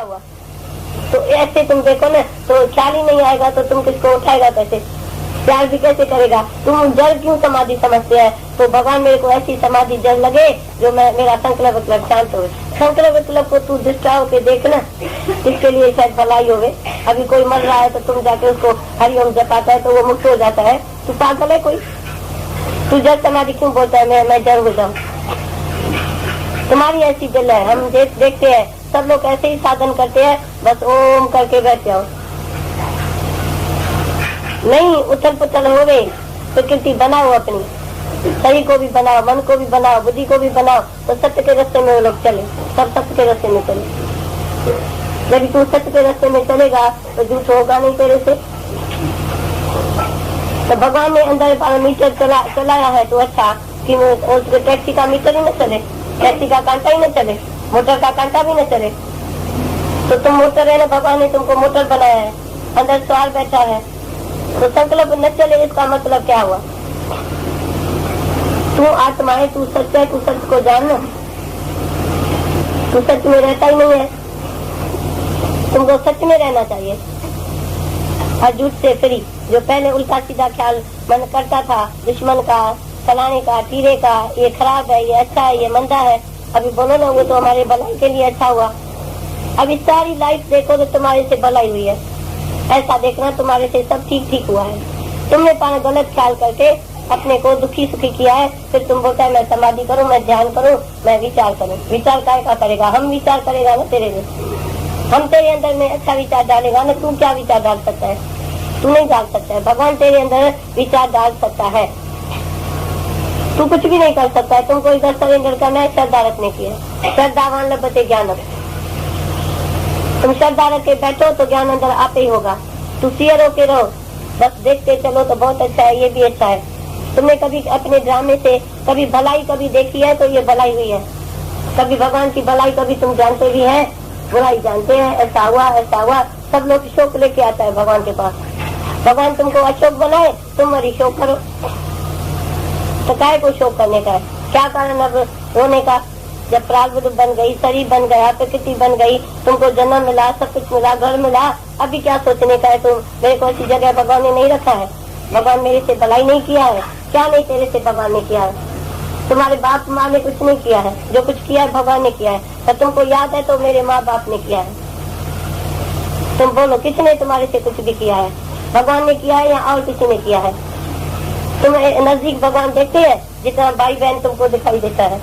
क्या हुआ? तो ऐसे तुम देखो ना तो ख्याल ही नहीं आएगा तो तुम किसको उठाएगा कैसे, प्यार भी कैसे करेगा? तुम जड़ क्यों समाधि समझते हैं? तो भगवान मेरे को ऐसी समाधि जड़ लगे जो मेरा संकल्प विकल्प शांत हो। संकल्प विकल्प को तू दृष्टा होके देखना, इसके लिए शायद भलाई होवे। अभी कोई मर रहा है तो तुम जाके उसको हरिओम जपाता है तो वो मुक्त हो जाता है। तू पागल है कोई? तू जड़ समाधि क्यों बोलता है मैं जड़ हो जाऊँ? तुम्हारी ऐसी दिल है। हम देखते हैं सब लोग ऐसे ही साधन करते हैं, बस ओम करके बैठ जाओ। नहीं, उथल पुथल हो गई। प्रकृति बनाओ, अपनी शरीर को भी बनाओ, मन को भी बनाओ, बुद्धि को भी बनाओ, तो सत्य के रास्ते में वो लोग चले, सब सत्य के रास्ते में चले। जब तू सत्य के रास्ते में चलेगा तो झूठ होगा नहीं तेरे से। तो भगवान ने अंदर मीटर चलाया है तो अच्छा कि उसके टैक्सी का मीटर ही न चले, टैक्सी का कांटा ही न चले, मोटर का कांटा भी न चले। तो तुम मोटर है ना, भगवान ने तुमको मोटर बनाया है, अंदर सवाल बैठा है। तो संकल्प न चले इसका मतलब क्या हुआ? तू आत्मा है, तू सच है, तू सच को जानना। तू सच में रहता ही नहीं है, तुमको सच में रहना चाहिए और झूठ से फ्री। जो पहले उल्टा सीधा ख्याल मन करता था, दुश्मन का, फलाने का, तीरे का, ये खराब है, ये अच्छा है, ये मंदा है, अभी बोलो ना वो तो हमारे भलाई के लिए अच्छा हुआ। अभी सारी लाइफ देखो तो तुम्हारे से भलाई हुई है, ऐसा देखना तुम्हारे से सब ठीक हुआ है। तुमने गलत ख्याल करके अपने को दुखी सुखी किया है, फिर तुम बोलता है मैं समाधि करूं, मैं ध्यान करूं, मैं विचार करूं। विचार काय का करेगा? हम विचार करेगा ना तेरे में, हम तेरे अंदर में अच्छा विचार डालेगा ना। तू क्या विचार डाल सकता है? तू नहीं डाल सकता है, भगवान तेरे अंदर विचार डाल सकता है। तू कुछ भी नहीं कर सकता है। तुमको इधर सरेंडर करना है, श्रद्धा रखने की है। श्रद्धावान लभते ज्ञानम। तुम श्रद्धा रख के बैठो तो ज्ञान अंदर आप ही होगा। तू सियर होके रहो, बस देखते चलो तो बहुत अच्छा है, ये भी अच्छा है। तुमने कभी अपने ड्रामे से कभी भलाई कभी देखी है तो ये भलाई हुई है। कभी भगवान की भलाई कभी तुम जानते भी है, बुराई जानते हैं, ऐसा हुआ ऐसा हुआ। सब लोग शोक लेके आता है भगवान के पास। भगवान तुमको अशोक बनाए, तुम मरी शोक करो। तो काय को शोक करने का है? क्या कारण अब रोने का? जब प्रारब्ध बन गई, शरीर बन गया, प्रकृति बन गई, तुमको जन्म मिला, सब कुछ मिला, घर मिला, अभी क्या सोचने का है? तुम मेरे को ऐसी जगह भगवान ने नहीं रखा है, भगवान मेरे से भलाई नहीं किया है। क्या नहीं तेरे से भगवान ने किया है? तुम्हारे बाप माँ ने कुछ नहीं किया है, जो कुछ किया है भगवान ने किया है। तो तुमको याद है तो मेरे माँ बाप ने किया है। तुम बोलो किसने तुम्हारे से कुछ भी किया है? भगवान ने किया है या और किसी ने किया है? तुम नजदीक भगवान देखते हैं जितना भाई बहन तुमको दिखाई देता है।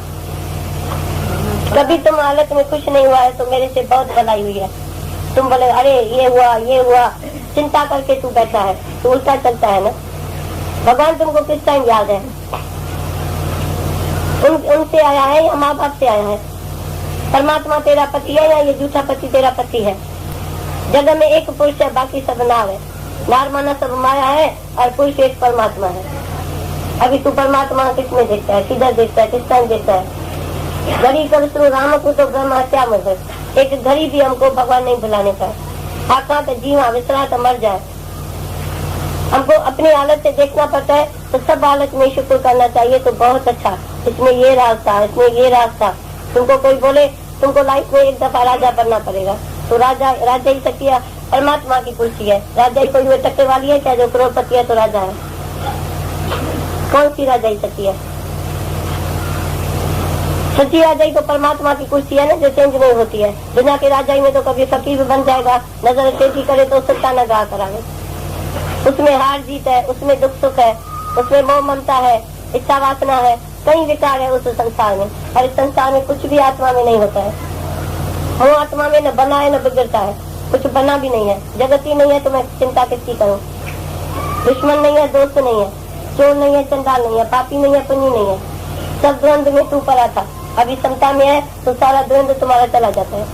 कभी तुम हालत में खुश नहीं हुआ है तो मेरे से बहुत भलाई हुई है। तुम बोले अरे ये हुआ, चिंता करके तू बैठा है, तू उल्टा चलता है ना। भगवान तुमको किस टाइम याद है? उनसे आया है या माँ बाप से आया है? परमात्मा तेरा पति है या ये झूठा पति तेरा पति है? जगह में एक पुरुष है, बाकी सब नार है। नार माना सब माया है और पुरुष एक परमात्मा है। अभी तू परमात्मा किसमें देखता है? किधर देखता है? किस टाइम देखता है? घड़ी कर राम को तो ब्रह्म हत्या में एक घड़ी भी हमको भगवान नहीं भुलाने का। आका तो जीवा विसरा तो मर जाए। हमको अपनी हालत से देखना पड़ता है तो सब हालत में शुक्र करना चाहिए। तो बहुत अच्छा, इसमें ये रास्ता, इसमें ये रास्ता। तुमको कोई बोले तुमको लाइफ में एक दफा राजा बनना पड़ेगा तो राजा ही सच्ची परमात्मा की कुर्सी है। राजा ही कोई टक्के वाली है क्या? जो करोड़पति है तो राजा है? कौन सी राजा ही सच्ची है? सच्ची राजाई तो परमात्मा की कुर्सी है ना, जो चेंज नहीं होती है। दुनिया के राजाई में तो कभी फकीर बन जाएगा, नजर तेजी करे तो सत्ता न गा करावे। उसमें हार जीत है, उसमें दुख सुख है, उसमें मोह ममता है, इच्छा वासना है, कई विकार है उस संसार में। और इस संसार में कुछ भी आत्मा में नहीं होता है। मोह आत्मा में न बना है न बिगड़ता है, कुछ बना भी नहीं है। जगत ही नहीं है तो मैं चिंता किसकी करूँ? दुश्मन नहीं है, दोस्त नहीं है, चोर नहीं है, चंडाल नहीं है, पापी नहीं है, पुण्य नहीं है। सब द्वंद में तू पड़ा था, अभी समता में है तो सारा द्वंद तुम्हारा चला जाता है।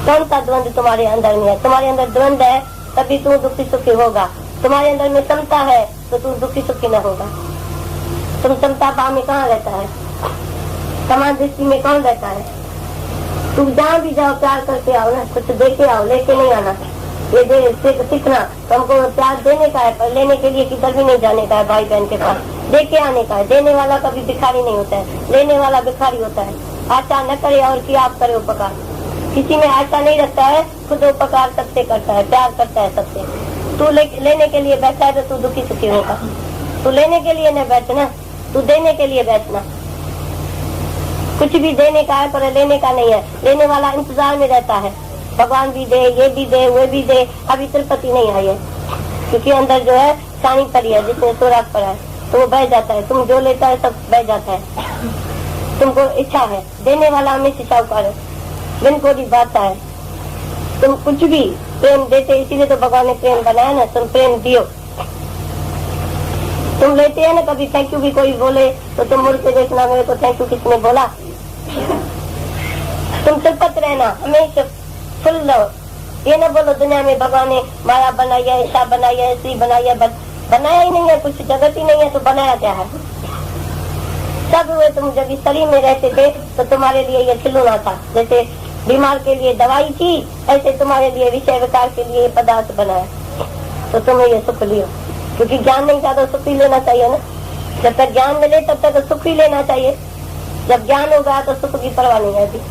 कौन सा द्वंद तुम्हारे अंदर में है? तुम्हारे अंदर द्वंद है तभी तू दुखी सुखी होगा। तुम्हारे अंदर में समता है तो तू दुखी सुखी न होगा। तुम समता भाव में कहाँ रहता है? समान दृष्टि में कौन रहता है? तुम जहाँ भी जाओ प्यार करके आओ ना, कुछ दे के आओ, लेके नहीं आना। ये सीखना तुमको प्यार देने का है, पर लेने के लिए किधर भी नहीं जाने का है। भाई बहन के पास दे के आने का है। देने वाला कभी भिखारी नहीं होता है, लेने वाला भिखारी होता है। आशा न करे और किया आप करे उपकार। किसी में आशा नहीं रखता है, खुद उपकार सबसे करता है, प्यार करता है सबसे। तू लेने के लिए बैठा है तो तू दुखी सुखी होगा। तू लेने के लिए न बैठना, तू देने के लिए बैठना। कुछ भी देने का है पर लेने का नहीं है। लेने वाला इंतजार में रहता है, भगवान भी दे, ये भी दे, वो भी दे। अभी तिरुपति नहीं आई है क्योंकि अंदर जो है सानी पड़ी है, जिसमें सोराख पड़ा है तो वो बह जाता है। तुम जो लेता है सब बह जाता है। तुमको इच्छा है, देने वाला हमेशा साहूकार है, बिन कोई बात है। तुम कुछ भी प्रेम देते, इसीलिए तो भगवान ने प्रेम बनाया ना, तुम प्रेम दियो। तुम लेते हैं ना, कभी थैंक यू भी कोई बोले तो तुम मुड़ के देखना मेरे को थैंक यू किसने बोला। तुम तिरपत रहना, हमेशा फुल लो। ये ना बोलो दुनिया में भगवान ने माया बनाई है, ऐसा बनाई है, ऐसी बनाई है। बनाया ही नहीं है, कुछ जगत ही नहीं है तो बनाया क्या है। सब हुए तुम जब इस शरीर में रहते थे तो तुम्हारे लिए ये खिलौना था। जैसे बीमार के लिए दवाई थी, ऐसे तुम्हारे लिए विषय विकार के लिए पदार्थ बनाया तो तुम्हें ये सुख लियो। क्योंकि ज्ञान नहीं था तो सुख ही लेना चाहिए ना। जब तक ज्ञान मिले तब तक तो सुख ही लेना चाहिए। जब ज्ञान होगा तो सुख की परवाह नहीं रहती।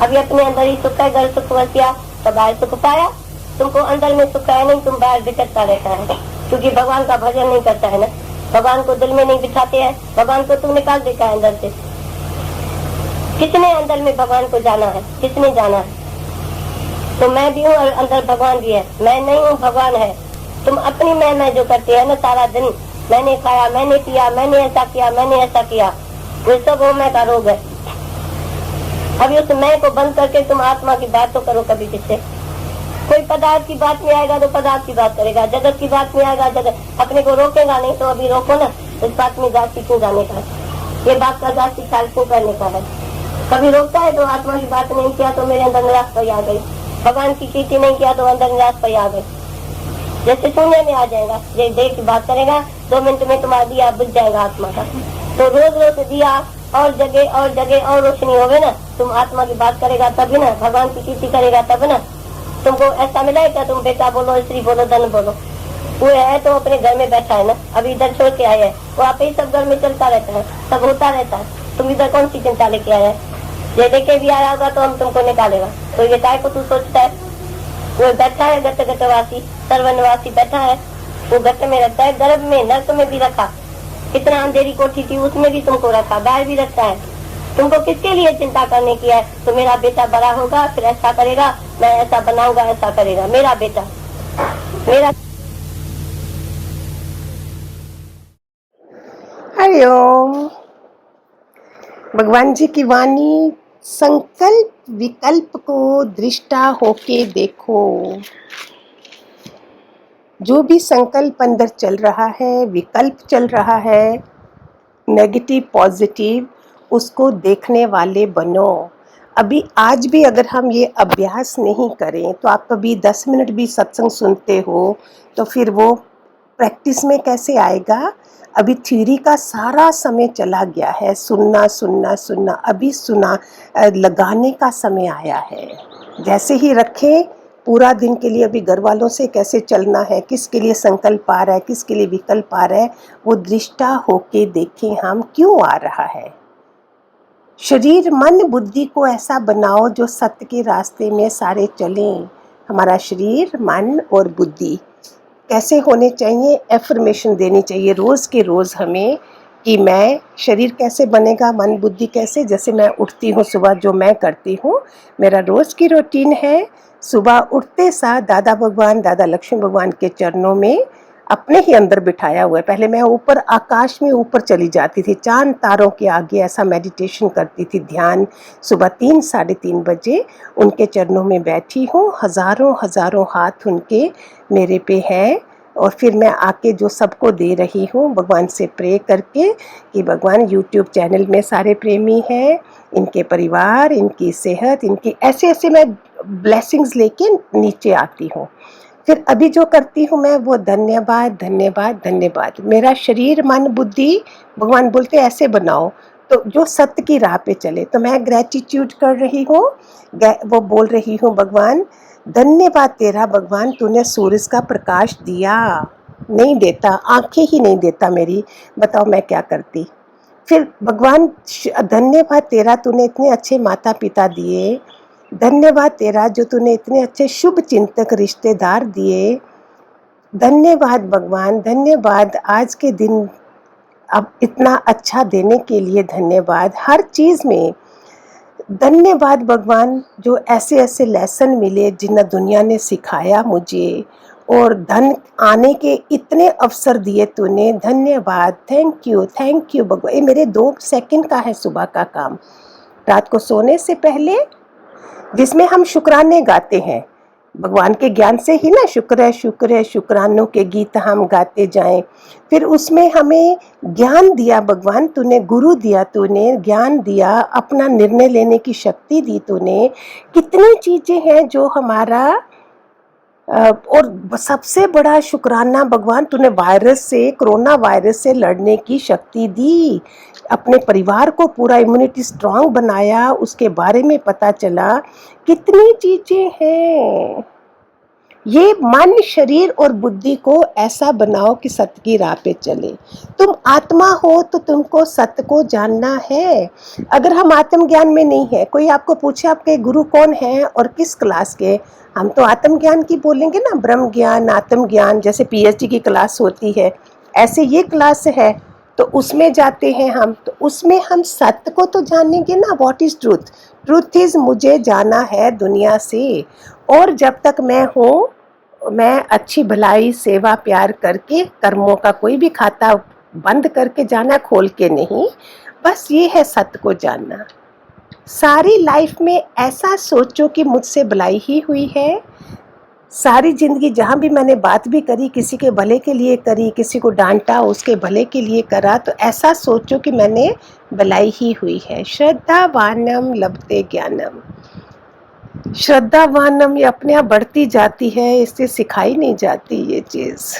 अभी अपने अंदर ही सुख है, घर सुख बसिया तो बाहर सुख पाया। तुमको अंदर में सुख है नहीं, तुम बाहर बिचरता रहता है क्योंकि भगवान का भजन नहीं करता है ना। भगवान को दिल में नहीं बिठाते हैं, भगवान को तुम निकाल देता है अंदर से। किसने अंदर में भगवान को जाना है, किसने जाना है? तो मैं भी हूँ और अंदर भगवान भी है। मैं नहीं हूँ, भगवान है। तुम अपनी मैं जो करते हैं ना सारा दिन, मैंने खाया, मैंने पिया, मैंने ऐसा किया, मैंने ऐसा किया, वो सब वो मैं का रोग है। अभी उस मैं को बंद करके तुम आत्मा की बात तो करो कभी किससे। कोई पदार्थ की बात में आएगा तो पदार्थ की बात करेगा, जगत की बात में आएगा जगत। अपने को रोकेगा नहीं तो अभी रोको ना। इस बात में जाति क्यों जाने का, ये बात का जाति ख्याल क्यों करने का है? कभी रोकता है तो आत्मा की बात नहीं किया तो मेरे अंदर निराश पर आ गई। भगवान की कीर्ति नहीं किया तो अंदर निराश पर आ गई। जैसे शून्य में आ जाएगा, ये देह की बात करेगा 2 मिनट में तुम्हारा दिया बुझ जाएगा आत्मा का। तो रोज रोज दिया और जगह और रोशनी होवे ना। तुम आत्मा की बात करेगा तभी ना, भगवान की कीर्ति करेगा तब ना। तुमको ऐसा मिला है क्या तुम बेटा बोलो, स्त्री बोलो, धन बोलो? वो है तो अपने घर में बैठा है ना, अभी इधर छोड़ के आया है। वो आप ही सब घर में चलता रहता है, सब होता रहता है। तुम इधर कौन सी चिंता लेके आया है? ये लेके भी आया होगा तो हम तुमको निकालेगा। तो ये काय को तू सोचता है? वो बैठा है गटवासी, सर्वनवासी बैठा है। वो गट में रखता है, गर्भ में, नर्क में भी रखा। कितना अंधेरी कोठी थी उसमें भी तुमको रखा, बाहर भी रखता है। तुमको किसके लिए चिंता करने की है? तो मेरा बेटा बड़ा होगा फिर ऐसा करेगा, मैं ऐसा बनाऊंगा, ऐसा करेगा मेरा बेटा। मेरा हरिओम। भगवान जी की वाणी, संकल्प विकल्प को दृष्टा होके देखो। जो भी संकल्प अंदर चल रहा है, विकल्प चल रहा है, नेगेटिव पॉजिटिव, उसको देखने वाले बनो। अभी आज भी अगर हम ये अभ्यास नहीं करें तो आप कभी 10 मिनट भी सत्संग सुनते हो तो फिर वो प्रैक्टिस में कैसे आएगा? अभी थ्योरी का सारा समय चला गया है, सुनना सुनना सुनना। अभी सुना लगाने का समय आया है। जैसे ही रखें पूरा दिन के लिए, अभी घर वालों से कैसे चलना है, किसके लिए संकल्प आ रहा है, किसके लिए विकल्प आ रहा है, वो दृष्टा होके देखें हम क्यों आ रहा है। शरीर मन बुद्धि को ऐसा बनाओ जो सत्य के रास्ते में सारे चलें। हमारा शरीर मन और बुद्धि कैसे होने चाहिए? एफर्मेशन देनी चाहिए रोज़ के रोज़ हमें कि मैं, शरीर कैसे बनेगा, मन बुद्धि कैसे। जैसे मैं उठती हूँ सुबह, जो मैं करती हूँ, मेरा रोज़ की रूटीन है, सुबह उठते साथ दादा भगवान, दादा लक्ष्मी भगवान के चरणों में अपने ही अंदर बिठाया हुआ है। पहले मैं ऊपर आकाश में ऊपर चली जाती थी, चांद तारों के आगे ऐसा मेडिटेशन करती थी, ध्यान। सुबह 3 साढ़े 3 बजे उनके चरणों में बैठी हूँ। हज़ारों हज़ारों हाथ उनके मेरे पे है और फिर मैं आके जो सबको दे रही हूँ, भगवान से प्रे करके कि भगवान यूट्यूब चैनल में सारे प्रेमी हैं, इनके परिवार, इनकी सेहत, इनकी ऐसे ऐसे मैं ब्लेसिंग्स लेके नीचे आती हूँ। फिर अभी जो करती हूँ मैं वो धन्यवाद धन्यवाद धन्यवाद। मेरा शरीर मन बुद्धि भगवान बोलते ऐसे बनाओ तो जो सत्य की राह पे चले। तो मैं ग्रेटिट्यूड कर रही हूँ, वो बोल रही हूँ भगवान धन्यवाद तेरा, भगवान तूने सूरज का प्रकाश दिया, नहीं देता, आंखें ही नहीं देता मेरी, बताओ मैं क्या करती। फिर भगवान धन्यवाद तेरा, तूने इतने अच्छे माता पिता दिए, धन्यवाद तेरा जो तूने इतने अच्छे शुभ चिंतक रिश्तेदार दिए। धन्यवाद भगवान, धन्यवाद आज के दिन अब इतना अच्छा देने के लिए धन्यवाद। हर चीज़ में धन्यवाद भगवान, जो ऐसे ऐसे लेसन मिले जिन्हें दुनिया ने सिखाया मुझे, और धन आने के इतने अवसर दिए तूने। धन्यवाद, थैंक यू भगवान। ये मेरे 2 सेकंड का है सुबह का काम, रात को सोने से पहले, जिसमें हम शुक्राने गाते हैं भगवान के ज्ञान से ही ना। शुक्र है शुक्र है, शुक्रानों के गीत हम गाते जाएं। फिर उसमें हमें ज्ञान दिया भगवान तूने, गुरु दिया तूने, ज्ञान दिया, अपना निर्णय लेने की शक्ति दी तूने। कितनी चीज़ें हैं जो हमारा और सबसे बड़ा शुक्राना भगवान, तूने वायरस से, कोरोना वायरस से लड़ने की शक्ति दी। अपने परिवार को पूरा इम्यूनिटी स्ट्रांग बनाया, उसके बारे में पता चला। कितनी चीज़ें हैं। ये मन, शरीर और बुद्धि को ऐसा बनाओ कि सत्य की राह पे चले। तुम आत्मा हो तो तुमको सत्य को जानना है। अगर हम आत्मज्ञान में नहीं है, कोई आपको पूछे आपके गुरु कौन है और किस क्लास के, हम तो आत्मज्ञान की बोलेंगे ना, ब्रह्म ज्ञान, आत्मज्ञान। जैसे पीएचडी की क्लास होती है, ऐसे ये क्लास है तो उसमें जाते हैं हम, तो उसमें हम सत्य को तो जानेंगे ना। What is truth? Truth is मुझे जाना है दुनिया से, और जब तक मैं हूँ मैं अच्छी भलाई सेवा प्यार करके, कर्मों का कोई भी खाता बंद करके जाना, खोल के नहीं। बस ये है सत्य को जानना। सारी लाइफ में ऐसा सोचो कि मुझसे भलाई ही हुई है। सारी जिंदगी जहाँ भी मैंने बात भी करी, किसी के भले के लिए करी, किसी को डांटा उसके भले के लिए करा, तो ऐसा सोचो कि मैंने भलाई ही हुई है। श्रद्धावानम लभते ज्ञानम। श्रद्धावानम ये अपने आप बढ़ती जाती है, इससे सिखाई नहीं जाती ये चीज़।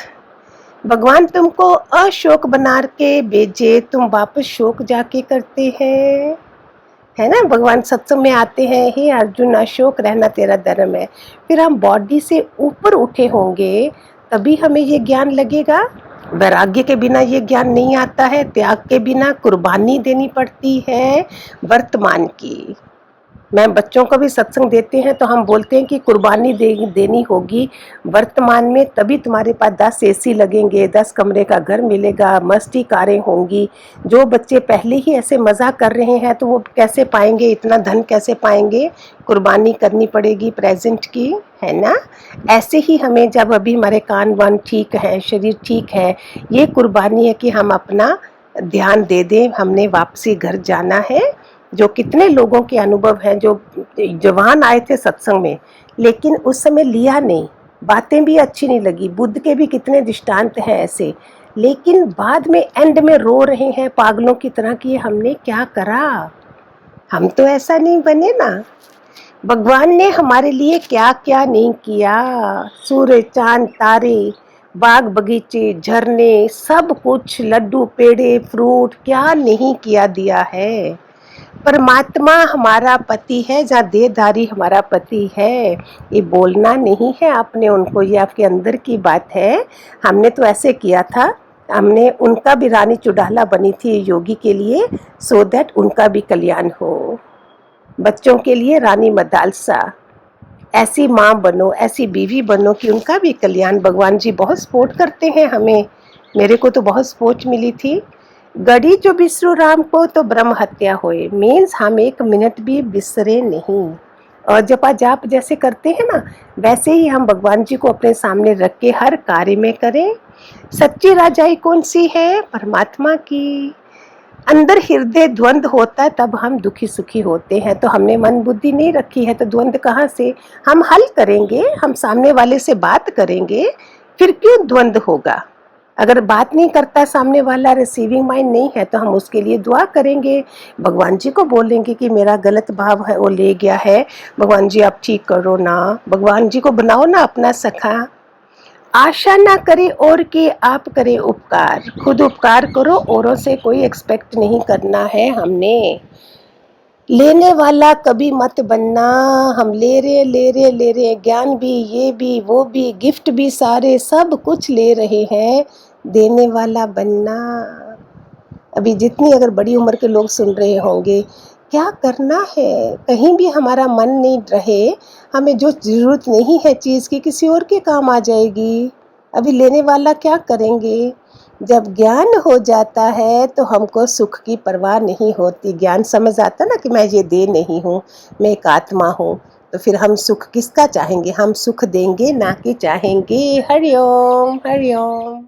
भगवान तुमको अशोक बना के भेजे, तुम वापस शोक जाके करते हैं, है ना। भगवान सत्संग में आते हैं, हे अर्जुन अशोक रहना तेरा धर्म है। फिर हम बॉडी से ऊपर उठे होंगे तभी हमें ये ज्ञान लगेगा। वैराग्य के बिना ये ज्ञान नहीं आता है। त्याग के बिना कुर्बानी देनी पड़ती है वर्तमान की। मैं बच्चों को भी सत्संग देते हैं तो हम बोलते हैं कि कुर्बानी देनी होगी वर्तमान में, तभी तुम्हारे पास 10 एसी लगेंगे, 10 कमरे का घर मिलेगा, मस्ती कारें होंगी। जो बच्चे पहले ही ऐसे मज़ा कर रहे हैं तो वो कैसे पाएंगे, इतना धन कैसे पाएंगे? कुर्बानी करनी पड़ेगी प्रेजेंट की, है ना। ऐसे ही हमें, जब अभी हमारे कान वान ठीक है, शरीर ठीक है, ये कुर्बानी है कि हम अपना ध्यान दे दें। हमने वापसी घर जाना है। जो कितने लोगों के अनुभव हैं, जो जवान आए थे सत्संग में लेकिन उस समय लिया नहीं, बातें भी अच्छी नहीं लगी। बुद्ध के भी कितने दृष्टांत हैं ऐसे, लेकिन बाद में एंड में रो रहे हैं पागलों की तरह कि हमने क्या करा। हम तो ऐसा नहीं बने ना। भगवान ने हमारे लिए क्या क्या नहीं किया। सूर्य, चांद, तारे, बाग बगीचे, झरने, सब कुछ, लड्डू पेड़े, फ्रूट, क्या नहीं किया दिया है। परमात्मा हमारा पति है, जहाँ देहधारी हमारा पति है। ये बोलना नहीं है आपने उनको, ये आपके अंदर की बात है। हमने तो ऐसे किया था, हमने उनका भी रानी चुड़ाला बनी थी योगी के लिए, सो दैट उनका भी कल्याण हो। बच्चों के लिए रानी मदालसा, ऐसी माँ बनो, ऐसी बीवी बनो कि उनका भी कल्याण। भगवान जी बहुत सपोर्ट करते हैं हमें। मेरे को तो बहुत सपोर्ट मिली थी। गढ़ी जो बिसरू राम को तो ब्रह्म हत्या होए, मीन्स हम 1 मिनट भी बिसरे नहीं। और जपा जाप जैसे करते हैं ना, वैसे ही हम भगवान जी को अपने सामने रख के हर कार्य में करें। सच्ची राजाई कौन सी है? परमात्मा की। अंदर हृदय द्वंद होता है तब हम दुखी सुखी होते हैं। तो हमने मन बुद्धि नहीं रखी है तो द्वंद कहाँ से? हम हल करेंगे, हम सामने वाले से बात करेंगे, फिर क्यों द्वंद होगा? अगर बात नहीं करता सामने वाला, रिसीविंग माइंड नहीं है, तो हम उसके लिए दुआ करेंगे। भगवान जी को बोलेंगे कि मेरा गलत भाव है वो ले गया है, भगवान जी आप ठीक करो ना। भगवान जी को बनाओ ना अपना सखा। आशा ना करे और कि आप करे उपकार, खुद उपकार करो, औरों से कोई एक्सपेक्ट नहीं करना है हमने। लेने वाला कभी मत बनना। हम ले रहे ज्ञान भी, ये भी, वो भी, गिफ्ट भी, सारे सब कुछ ले रहे हैं। देने वाला बनना। अभी जितनी अगर बड़ी उम्र के लोग सुन रहे होंगे क्या करना है, कहीं भी हमारा मन नहीं रहे, हमें जो ज़रूरत नहीं है चीज़ की किसी और के काम आ जाएगी, अभी लेने वाला क्या करेंगे। जब ज्ञान हो जाता है तो हमको सुख की परवाह नहीं होती, ज्ञान समझ आता ना कि मैं ये दे नहीं हूँ, मैं एक आत्मा हूँ, तो फिर हम सुख किसका चाहेंगे, हम सुख देंगे ना कि चाहेंगे। हरिओम हरिओम।